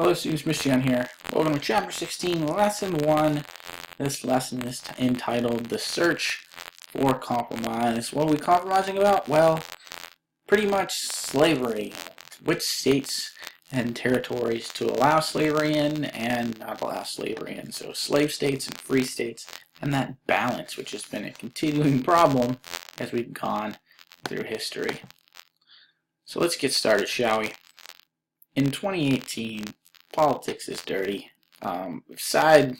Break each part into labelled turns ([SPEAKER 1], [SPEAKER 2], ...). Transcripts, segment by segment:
[SPEAKER 1] Hello students, Michigan here. Welcome to Chapter 16, Lesson 1. This lesson is entitled The Search for Compromise. What are we compromising about? Well, pretty much slavery. Which states and territories to allow slavery in and not allow slavery in. So slave states and free states, and that balance, which has been a continuing problem as we've gone through history. So let's get started, shall we? In 2018, politics is dirty. Side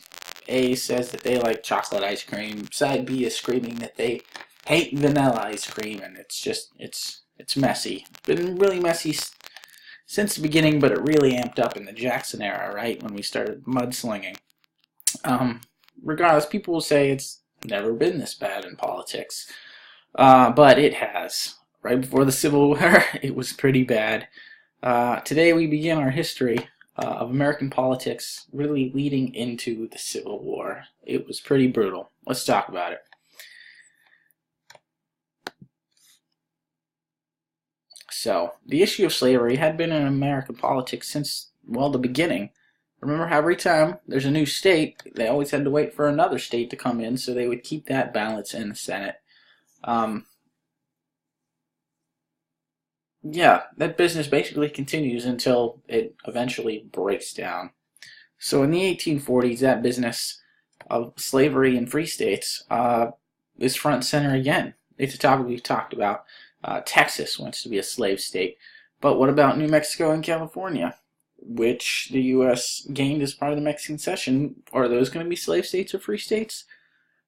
[SPEAKER 1] A says that they like chocolate ice cream. Side B is screaming that they hate vanilla ice cream, and it's messy. It's been really messy since the beginning, but it really amped up in the Jackson era, right, when we started mudslinging. Regardless, people will say it's never been this bad in politics, but it has. Right before the Civil War, it was pretty bad. Today we begin our history of American politics really leading into the Civil War. It was pretty brutal. Let's talk about it. So, the issue of slavery had been in American politics since, well, the beginning. Remember how every time there's a new state, they always had to wait for another state to come in, so they would keep that balance in the Senate. Yeah, that business basically continues until it eventually breaks down. So in the 1840s, that business of slavery in free states is front and center again. It's a topic we've talked about. Texas wants to be a slave state. But what about New Mexico and California, which the U.S. gained as part of the Mexican Cession? Are those going to be slave states or free states?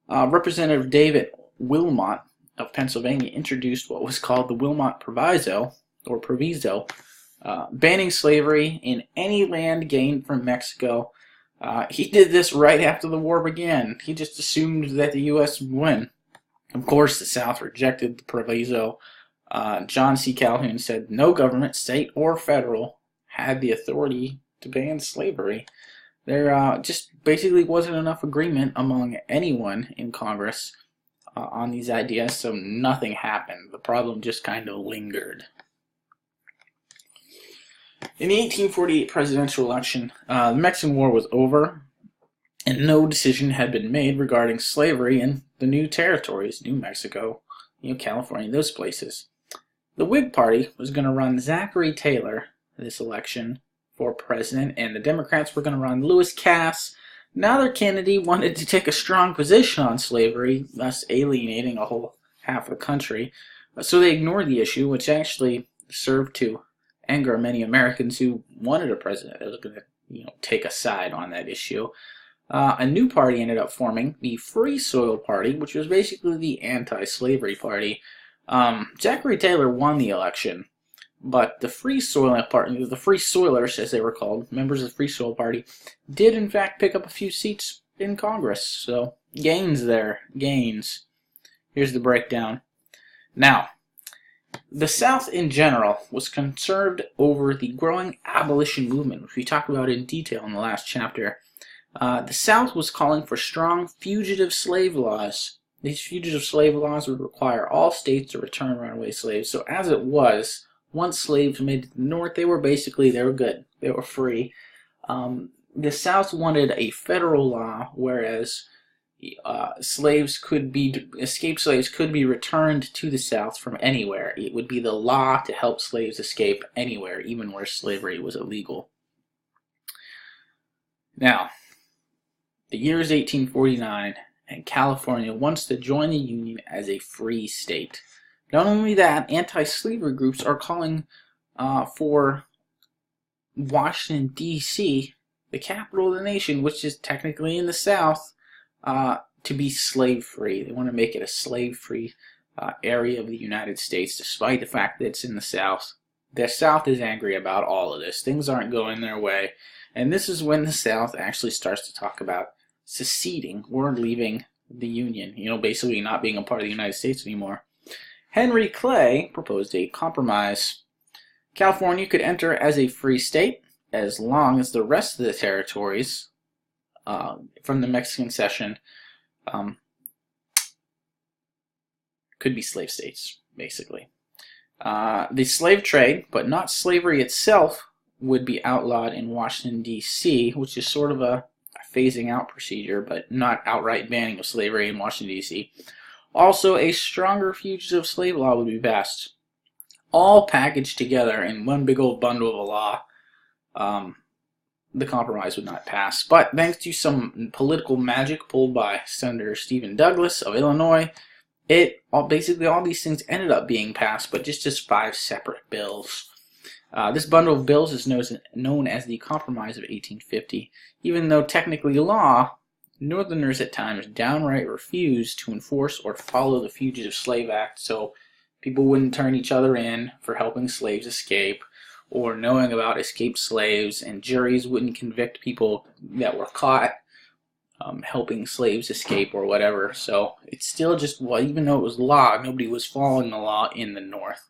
[SPEAKER 1] Representative David Wilmot of Pennsylvania introduced what was called the Wilmot Proviso, banning slavery in any land gained from Mexico. He did this right after the war began. He just assumed that the U.S. would win. Of course, the South rejected the proviso. John C. Calhoun said no government, state or federal, had the authority to ban slavery. There just basically wasn't enough agreement among anyone in Congress on these ideas, so nothing happened. The problem just kind of lingered. In the 1848 presidential election, the Mexican War was over, and no decision had been made regarding slavery in the new territories, New Mexico, California, those places. The Whig Party was going to run Zachary Taylor this election for president, and the Democrats were going to run Lewis Cass. Neither candidate wanted to take a strong position on slavery, thus alienating a whole half of the country. So they ignored the issue, which actually served to anger many Americans who wanted a president that was going to, take a side on that issue. A new party ended up forming, the Free Soil Party, which was basically the anti-slavery party. Zachary Taylor won the election, but the Free Soil Party, the Free Soilers, as they were called, members of the Free Soil Party, did in fact pick up a few seats in Congress. So, gains there. Gains. Here's the breakdown. Now, the South in general was concerned over the growing abolition movement, which we talked about in detail in the last chapter. The South was calling for strong fugitive slave laws. These fugitive slave laws would require all states to return runaway slaves. So as it was, once slaves made it to the North, they were good. They were free. The South wanted a federal law, whereas escaped slaves could be returned to the South from anywhere. It would be the law to help slaves escape anywhere, even where slavery was illegal. Now, the year is 1849, and California wants to join the Union as a free state. Not only that, anti-slavery groups are calling for Washington, D.C., the capital of the nation, which is technically in the South, to be slave-free. They want to make it a slave-free area of the United States, despite the fact that it's in the South. The South is angry about all of this. Things aren't going their way. And this is when the South actually starts to talk about seceding or leaving the Union, basically not being a part of the United States anymore. Henry Clay proposed a compromise. California could enter as a free state as long as the rest of the territories from the Mexican Cession could be slave states, basically. The slave trade, but not slavery itself, would be outlawed in Washington, D.C., which is sort of a phasing out procedure, but not outright banning of slavery in Washington, D.C. Also, a stronger fugitive slave law would be passed, all packaged together in one big old bundle of a law. The compromise would not pass, but thanks to some political magic pulled by Senator Stephen Douglas of Illinois, basically all these things ended up being passed, but just as 5 separate bills. This bundle of bills is known as the Compromise of 1850. Even though technically law, Northerners at times downright refused to enforce or follow the Fugitive Slave Act, so people wouldn't turn each other in for helping slaves escape or knowing about escaped slaves, and juries wouldn't convict people that were caught helping slaves escape or whatever. So it's still just, well, even though it was law, nobody was following the law in the North.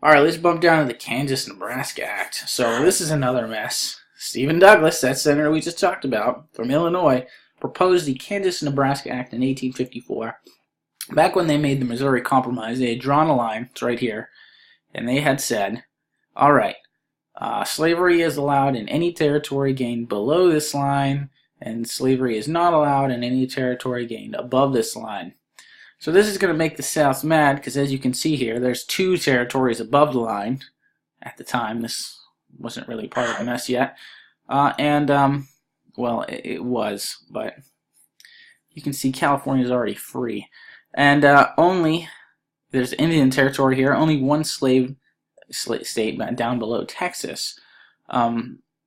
[SPEAKER 1] Alright, let's bump down to the Kansas-Nebraska Act. So this is another mess. Stephen Douglas, that senator we just talked about, from Illinois, proposed the Kansas-Nebraska Act in 1854. Back when they made the Missouri Compromise, they had drawn a line, it's right here, and they had said, alright, slavery is allowed in any territory gained below this line, and slavery is not allowed in any territory gained above this line. So this is going to make the South mad, because as you can see here, there's 2 territories above the line at the time. This wasn't really part of the mess yet. Well, it was, but you can see California is already free. And there's Indian territory here, only 1 slave state down below Texas.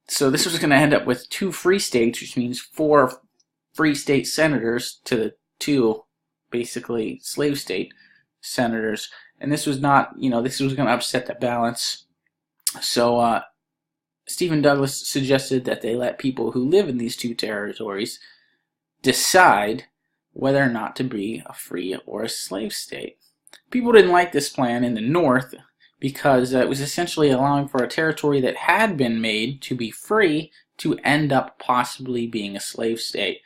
[SPEAKER 1] So this was going to end up with 2 free states, which means 4 free state senators to the 2 basically slave state senators, and this was not, this was going to upset the balance. So Stephen Douglas suggested that they let people who live in these 2 territories decide whether or not to be a free or a slave state. People didn't like this plan in the North because it was essentially allowing for a territory that had been made to be free to end up possibly being a slave state.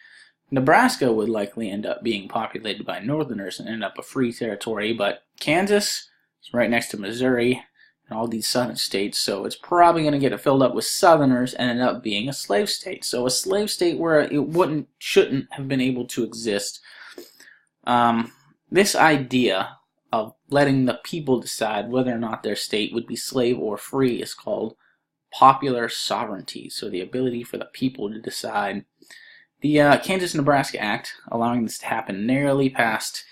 [SPEAKER 1] Nebraska would likely end up being populated by Northerners and end up a free territory, but Kansas is right next to Missouri and all these southern states, so it's probably going to get filled up with Southerners and end up being a slave state. So a slave state where it shouldn't have been able to exist. This idea of letting the people decide whether or not their state would be slave or free is called popular sovereignty, so the ability for the people to decide. The Kansas-Nebraska Act, allowing this to happen, narrowly passed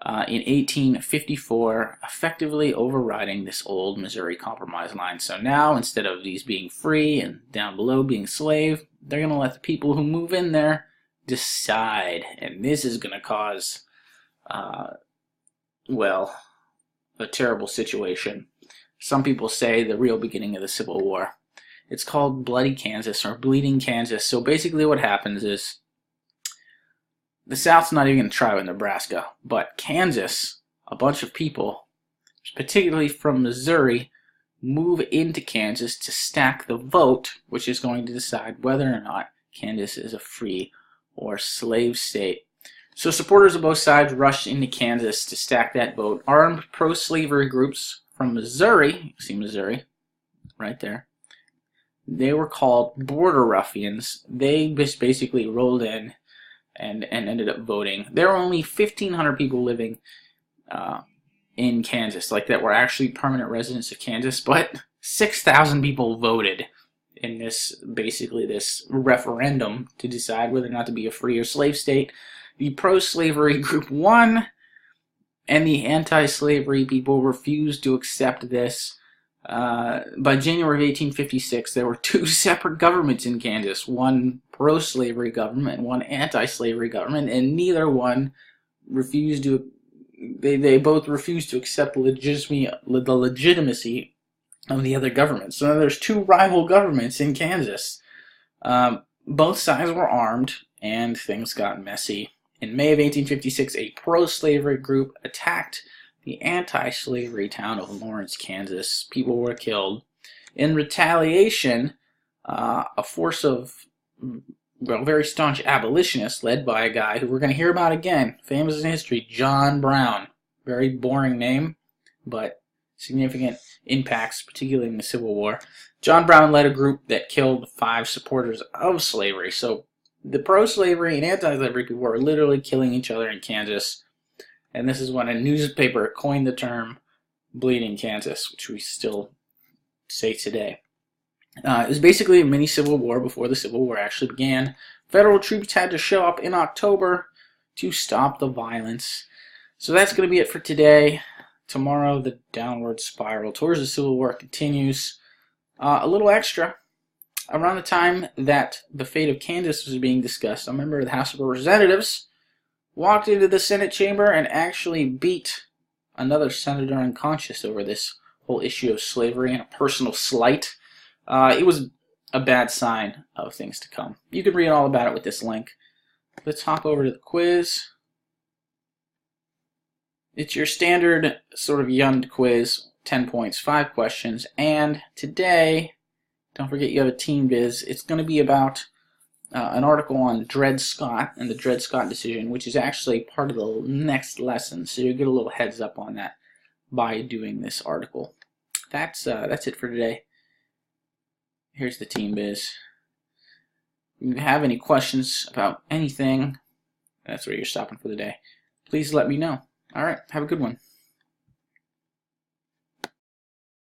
[SPEAKER 1] in 1854, effectively overriding this old Missouri Compromise line. So now, instead of these being free and down below being slave, they're going to let the people who move in there decide. And this is going to cause, well, a terrible situation. Some people say the real beginning of the Civil War. It's called Bloody Kansas or Bleeding Kansas. So basically what happens is the South's not even going to try with Nebraska, but Kansas, a bunch of people, particularly from Missouri, move into Kansas to stack the vote, which is going to decide whether or not Kansas is a free or slave state. So supporters of both sides rushed into Kansas to stack that vote. Armed pro-slavery groups from Missouri, you see Missouri right there, they were called border ruffians. They just basically rolled in and ended up voting. There were only 1,500 people living in Kansas, like that were actually permanent residents of Kansas, but 6,000 people voted in this, basically this referendum to decide whether or not to be a free or slave state. The pro-slavery group won, and the anti-slavery people refused to accept this. By January of 1856, there were 2 separate governments in Kansas, one pro-slavery government and one anti-slavery government, and neither one refused to, they both refused to accept the legitimacy of the other government. So now there's 2 rival governments in Kansas. Both sides were armed, and things got messy. In May of 1856, a pro-slavery group attacked the anti-slavery town of Lawrence, Kansas. People were killed. In retaliation, a force of very staunch abolitionists led by a guy who we're going to hear about again, famous in history, John Brown. Very boring name, but significant impacts, particularly in the Civil War. John Brown led a group that killed 5 supporters of slavery. So the pro-slavery and anti-slavery people were literally killing each other in Kansas. And this is when a newspaper coined the term Bleeding Kansas, which we still say today. It was basically a mini Civil War before the Civil War actually began. Federal troops had to show up in October to stop the violence. So that's going to be it for today. Tomorrow, the downward spiral towards the Civil War continues. A little extra. Around the time that the fate of Kansas was being discussed, a member of the House of Representatives walked into the Senate chamber and actually beat another senator unconscious over this whole issue of slavery and a personal slight. It was a bad sign of things to come. You can read all about it with this link. Let's hop over to the quiz. It's your standard sort of Yund quiz, 10 points, 5 questions, and today, don't forget you have a team viz. It's going to be about an article on Dred Scott and the Dred Scott decision, which is actually part of the next lesson, so you'll get a little heads up on that by doing this article. That's it for today. Here's the team viz. If you have any questions about anything, that's where you're stopping for the day. Please let me know. All right, have a good one.